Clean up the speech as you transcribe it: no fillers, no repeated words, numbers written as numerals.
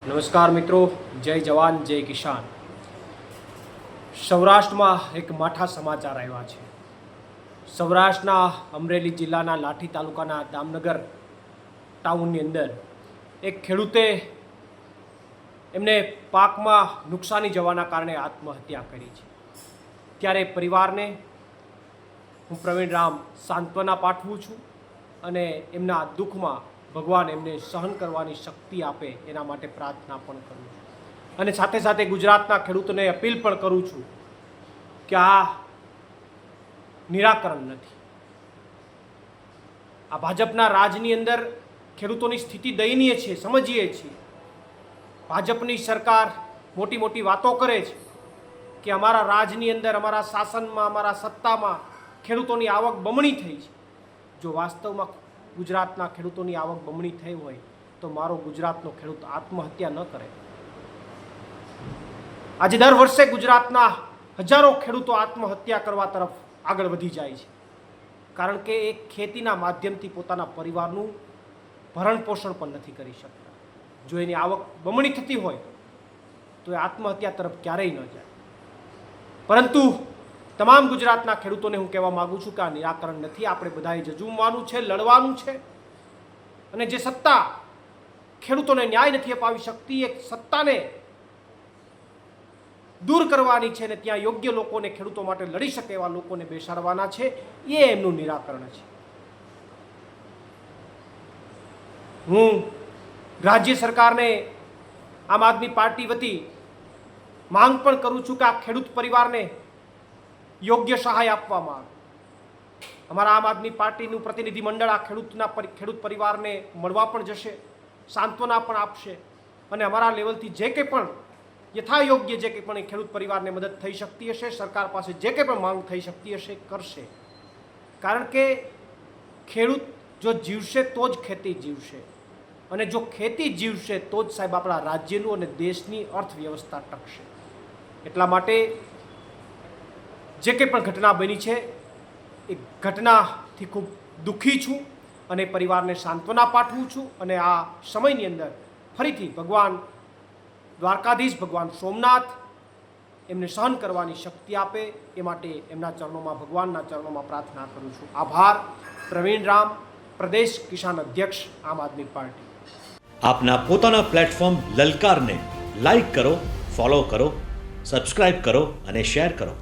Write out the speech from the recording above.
નમસ્કાર મિત્રો, જય જવાન જય કિસાન. સૌરાષ્ટ્રમાં એક માઠા સમાચાર આવ્યા છે. સૌરાષ્ટ્રના અમરેલી જિલ્લાના લાઠી તાલુકાના દામનગર ટાઉનની અંદર એક ખેડૂતે એમને પાકમાં નુકસાની જવાના કારણે આત્મહત્યા કરી છે. ત્યારે પરિવારને હું પ્રવીણ રામ સાંત્વના પાઠવું છું અને એમના દુઃખમાં ભગવાન એમને સહન કરવાની શક્તિ આપે એના માટે પ્રાર્થના પણ કરું છું. અને સાથે સાથે ગુજરાતના ખેડૂતોને અપીલ પણ કરું છું કે આ નિરાકરણ નથી. આ ભાજપના રાજની અંદર ખેડૂતોની સ્થિતિ દયનીય છે, સમજીએ છીએ. ભાજપની સરકાર મોટી મોટી વાતો કરે છે કે અમારા રાજની અંદર, અમારા શાસનમાં, અમારા સત્તામાં ખેડૂતોની આવક બમણી થઈ છે. જો વાસ્તવમાં ગુજરાતના ખેડૂતોની આવક બમણી થઈ હોય તો મારો ગુજરાતનો ખેડૂત આત્મહત્યા ન કરે. આજે દર વર્ષે ગુજરાતના હજારો ખેડૂતો આત્મહત્યા કરવા તરફ આગળ વધી જાય છે, કારણ કે એ ખેતીના માધ્યમથી પોતાના પરિવારનું ભરણ પોષણ પણ નથી કરી શકતા. જો એની આવક બમણી થતી હોય તો એ આત્મહત્યા તરફ ક્યારેય ન જાય. પરંતુ તમામ ગુજરાતના ખેડૂતોને હું કહેવા માગું છું કે આ નિરાકરણ નથી. આપણે બધાએ ઝઝૂમવાનું છે, લડવાનું છે. અને જે સત્તા ખેડૂતોને ન્યાય નથી અપાવી શકતી, એક સત્તાને દૂર કરવાની છે અને ત્યાં યોગ્ય લોકોને, ખેડૂતો માટે લડી શકે એવા લોકોને બેસાડવાના છે. એ એમનું નિરાકરણ છે. હું રાજ્ય સરકારને આમ આદમી પાર્ટી વતી માંગ પણ કરું છું કે આ ખેડૂત પરિવારને યોગ્ય સહાય આપવામાં આવે. અમારા આમ આદમી પાર્ટીનું પ્રતિનિધિ મંડળ આ ખેડૂત પરિવારને મળવા પણ જશે, સાંત્વના પણ આપશે અને અમારા લેવલથી જે કંઈ પણ યથાયોગ્ય જે કંઈ પણ એ ખેડૂત પરિવારને મદદ થઈ શકતી હશે, સરકાર પાસે જે કંઈ પણ માંગ થઈ શકતી હશે કરશે. કારણ કે ખેડૂત જો જીવશે તો જ ખેતી જીવશે, અને જો ખેતી જીવશે તો જ સાહેબ આપણા રાજ્યનું અને દેશની અર્થવ્યવસ્થા ટકશે. એટલા માટે જે કંઈ પણ ઘટના બની છે એ ઘટનાથી ખૂબ દુઃખી છું અને પરિવારને સાંત્વના પાઠવું છું. અને આ સમયની અંદર ફરીથી ભગવાન દ્વારકાધીશ, ભગવાન સોમનાથ એમને સહન કરવાની શક્તિ આપે એ માટે એમના ચરણોમાં, ભગવાનના ચરણોમાં પ્રાર્થના કરું છું. આભાર. પ્રવીણ રામ, પ્રદેશ કિસાન અધ્યક્ષ, આમ આદમી પાર્ટી. આપના પોતાના પ્લેટફોર્મ લલકારને લાઈક કરો, ફોલો કરો, સબસ્ક્રાઇબ કરો અને શેર કરો.